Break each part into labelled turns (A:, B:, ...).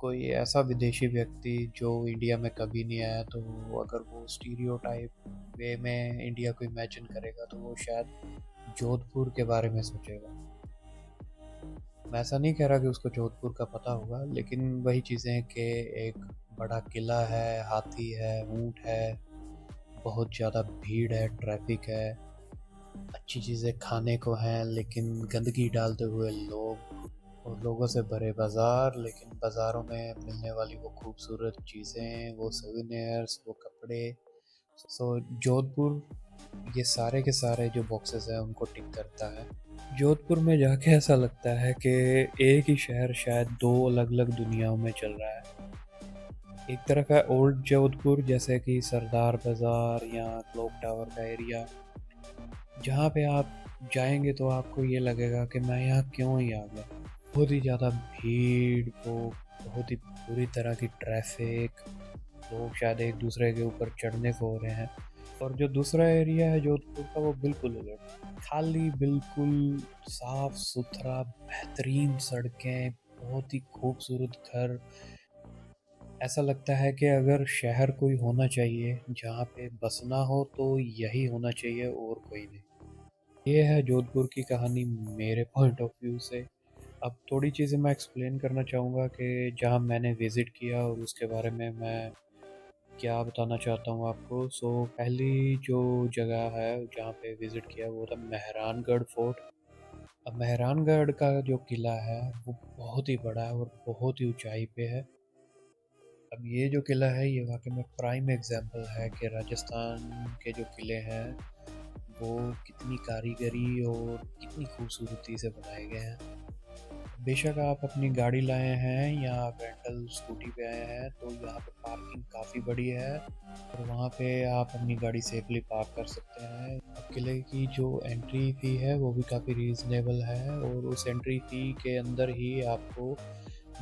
A: कोई ऐसा विदेशी व्यक्ति जो इंडिया में कभी नहीं आया, तो अगर वो स्टीरियोटाइप वे में इंडिया को इमेजिन करेगा तो वो शायद जोधपुर के बारे में सोचेगा। मैं ऐसा नहीं कह रहा कि उसको जोधपुर का पता होगा, लेकिन वही चीज़ें कि एक बड़ा किला है, हाथी है, ऊँट है, बहुत ज़्यादा भीड़ है, ट्रैफिक है, अच्छी चीज़ें खाने को हैं लेकिन गंदगी डालते हुए लोग, और लोगों से भरे बाज़ार, लेकिन बाज़ारों में मिलने वाली वो खूबसूरत चीज़ें, वो सोवेनिर्स, वो कपड़े। सो जोधपुर ये सारे के सारे जो बॉक्सेस हैं उनको टिक करता है। जोधपुर में जाके ऐसा लगता है कि एक ही शहर शायद दो अलग अलग दुनियाओं में चल रहा है। एक तरफ है ओल्ड जोधपुर, जैसे कि सरदार बाज़ार या क्लॉक टावर का एरिया, जहाँ पे आप जाएंगे तो आपको ये लगेगा कि मैं यहाँ क्यों ही आ गया। बहुत ही ज़्यादा भीड़, वो बहुत ही बुरी तरह की ट्रैफिक, लोग शायद एक दूसरे के ऊपर चढ़ने को हो रहे हैं। और जो दूसरा एरिया है जोधपुर का वो बिल्कुल अलग, खाली, बिल्कुल साफ सुथरा, बेहतरीन सड़कें, बहुत ही खूबसूरत घर। ऐसा लगता है कि अगर शहर कोई होना चाहिए जहाँ पे बसना हो तो यही होना चाहिए और कोई नहीं। ये है जोधपुर की कहानी मेरे पॉइंट ऑफ व्यू से। अब थोड़ी चीज़ें मैं एक्सप्लेन करना चाहूँगा कि जहाँ मैंने विज़िट किया और उसके बारे में मैं क्या बताना चाहता हूँ आपको। पहली जो जगह है जहाँ पे विज़िट किया वो था मेहरानगढ़ फोर्ट। अब मेहरानगढ़ का जो किला है वो बहुत ही बड़ा है और बहुत ही ऊंचाई पे है। अब ये जो किला है ये वाकई में प्राइम एग्जाम्पल है कि राजस्थान के जो किले हैं वो कितनी कारीगरी और कितनी खूबसूरती से बनाए गए हैं। बेशक आप अपनी गाड़ी लाए हैं या आप रेंटल स्कूटी पे आए हैं तो यहाँ पे पार्किंग काफ़ी बड़ी है और वहाँ पे आप अपनी गाड़ी सेफली पार्क कर सकते हैं। अब किले की जो एंट्री फ़ी है वो भी काफ़ी रीज़नेबल है और उस एंट्री फ़ी के अंदर ही आपको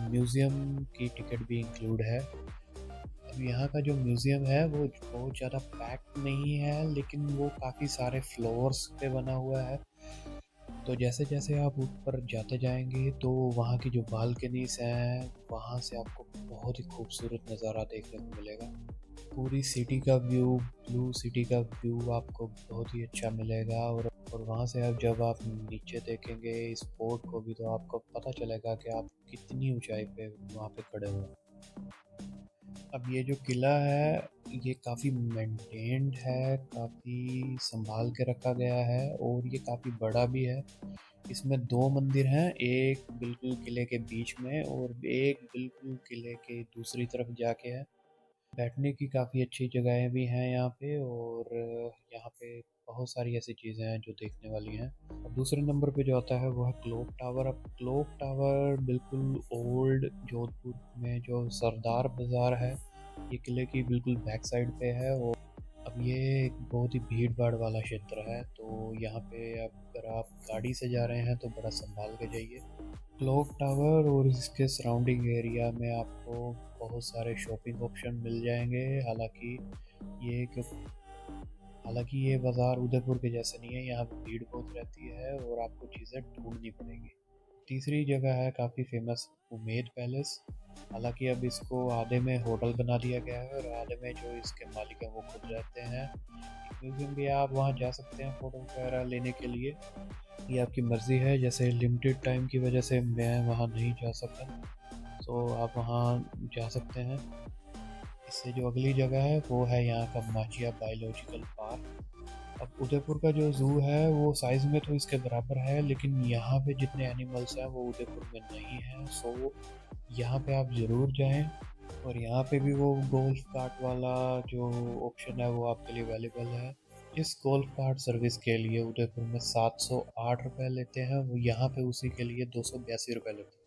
A: म्यूज़ियम की टिकट भी इंक्लूड है। अब यहाँ का जो म्यूज़ियम है वो बहुत ज़्यादा पैक्ड नहीं है, लेकिन वो काफ़ी सारे फ्लोर्स पे बना हुआ है। तो जैसे जैसे आप ऊपर जाते जाएंगे तो वहाँ की जो बालकनीज हैं वहाँ से आपको बहुत ही खूबसूरत नज़ारा देखने को मिलेगा। पूरी सिटी का व्यू, ब्लू सिटी का व्यू आपको बहुत ही अच्छा मिलेगा। और वहाँ से अब जब आप नीचे देखेंगे इस फोर्ट को भी तो आपको पता चलेगा कि आप कितनी ऊंचाई पे वहाँ पे खड़े हुए हैं। अब ये जो किला है ये काफ़ी मेंटेन्ड है, काफ़ी संभाल के रखा गया है और ये काफ़ी बड़ा भी है। इसमें दो मंदिर हैं, एक बिल्कुल किले के बीच में और एक बिल्कुल किले के दूसरी तरफ जाके है। बैठने की काफ़ी अच्छी जगहें भी हैं यहाँ पे और यहाँ पे बहुत सारी ऐसी चीज़ें हैं जो देखने वाली हैं। अब दूसरे नंबर पे जो आता है वो है क्लॉक टावर। अब क्लॉक टावर बिल्कुल ओल्ड जोधपुर में जो सरदार बाज़ार है ये किले की बिल्कुल बैक साइड पे है। और अब ये एक बहुत ही भीड़ भाड़ वाला क्षेत्र है, तो यहाँ पे अगर आप गाड़ी से जा रहे हैं तो बड़ा संभाल के जाइए। क्लॉक टावर और इसके सराउंडिंग एरिया में आपको बहुत सारे शॉपिंग ऑप्शन मिल जाएंगे। ये एक हालांकि ये बाज़ार उदयपुर के जैसे नहीं है, यहाँ पे भीड़ बहुत रहती है और आपको चीज़ें ढूंढनी पड़ेंगी। तीसरी जगह है काफ़ी फेमस उमेद पैलेस। हालांकि अब इसको आधे में होटल बना दिया गया है और आधे में जो इसके मालिक हैं वो खुद रहते हैं। म्यूजियम भी आप वहाँ जा सकते हैं फ़ोटो वगैरह लेने के लिए, ये आपकी मर्ज़ी है। जैसे लिमिटेड टाइम की वजह से मैं वहाँ नहीं जा सका, तो आप वहाँ जा सकते हैं। इससे जो अगली जगह है वो है यहाँ का माचिया बायोलॉजिकल पार्क। अब उदयपुर का जो ज़ू है वो साइज़ में तो इसके बराबर है, लेकिन यहाँ पे जितने एनिमल्स हैं वो उदयपुर में नहीं हैं। यहाँ पे आप ज़रूर जाएं। और यहाँ पे भी वो गोल्फ कार्ट वाला जो ऑप्शन है वो आपके लिए अवेलेबल है। इस गोल्फ कार्ट सर्विस के लिए उदयपुर में 708 रुपये लेते हैं, वो यहाँ पे उसी के लिए 282 रुपये लेते हैं।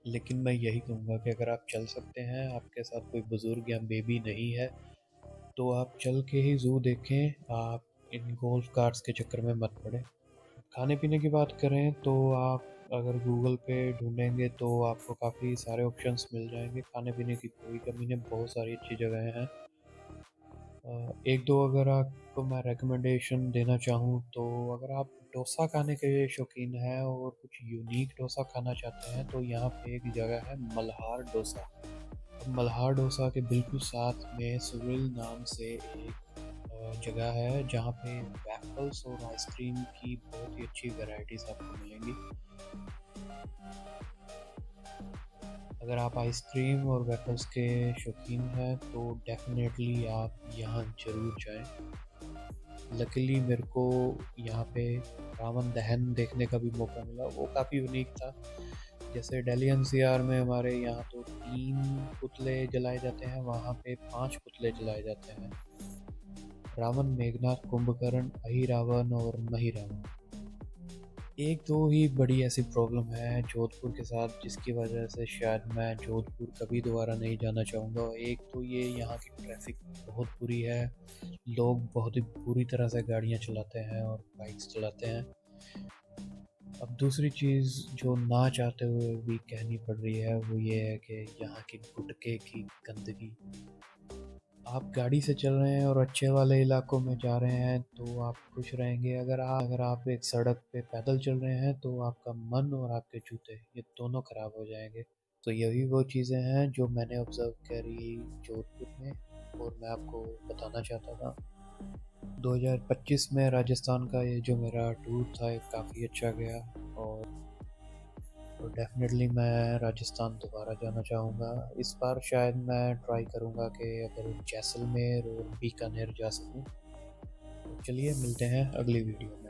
A: लेकिन मैं यही कहूँगा कि अगर आप चल सकते हैं, आपके साथ कोई बुज़ुर्ग या बेबी नहीं है, तो आप चल के ही ज़ू देखें, आप इन गोल्फ कार्ट्स के चक्कर में मत पड़े। खाने पीने की बात करें तो आप अगर गूगल पे ढूंढेंगे तो आपको काफ़ी सारे ऑप्शंस मिल जाएंगे। खाने पीने की कोई कमी नहीं, बहुत सारी अच्छी जगहें हैं। एक दो अगर आपको मैं रिकमेंडेशन देना चाहूँ तो अगर आप डोसा खाने के शौकीन हैं और कुछ यूनिक डोसा खाना चाहते हैं तो यहाँ पे एक जगह है मल्हार डोसा। मल्हार डोसा के बिल्कुल साथ में सुविल नाम से एक जगह है जहाँ पे वैफल्स और आइसक्रीम की बहुत ही अच्छी वैरायटीज़ आपको मिलेंगी। अगर आप आइसक्रीम और वेफल्स के शौकीन हैं तो डेफिनेटली आप यहाँ ज़रूर जाएं। लकीली मेरे को यहाँ पे रावण दहन देखने का भी मौका मिला, वो काफ़ी यूनिक था। जैसे दिल्ली एनसीआर में हमारे यहाँ तो 3 पुतले जलाए जाते हैं, वहाँ पे 5 पुतले जलाए जाते हैं। रावण, मेघनाथ, कुंभकर्ण, अहिरावण और महिरावण। एक दो ही बड़ी ऐसी प्रॉब्लम है जोधपुर के साथ जिसकी वजह से शायद मैं जोधपुर कभी दोबारा नहीं जाना चाहूँगा। एक तो ये यहाँ की ट्रैफिक बहुत बुरी है, लोग बहुत ही बुरी तरह से गाड़ियाँ चलाते हैं और बाइक्स चलाते हैं। अब दूसरी चीज़ जो ना चाहते हुए भी कहनी पड़ रही है वो ये है कि यहाँ की गुटखे की गंदगी। आप गाड़ी से चल रहे हैं और अच्छे वाले इलाकों में जा रहे हैं तो आप खुश रहेंगे। अगर आप एक सड़क पे पैदल चल रहे हैं तो आपका मन और आपके जूते ये दोनों खराब हो जाएंगे। तो यही वो चीज़ें हैं जो मैंने ऑब्ज़र्व करी जोधपुर में और मैं आपको बताना चाहता था। 2025 में राजस्थान का ये जो मेरा टूर था ये काफ़ी अच्छा गया और डेफ़िनेटली मैं राजस्थान दोबारा जाना चाहूँगा। इस बार शायद मैं ट्राई करूँगा कि अगर जैसलमेर और बीकानेर जा सकूँ। तो चलिए मिलते हैं अगली वीडियो में।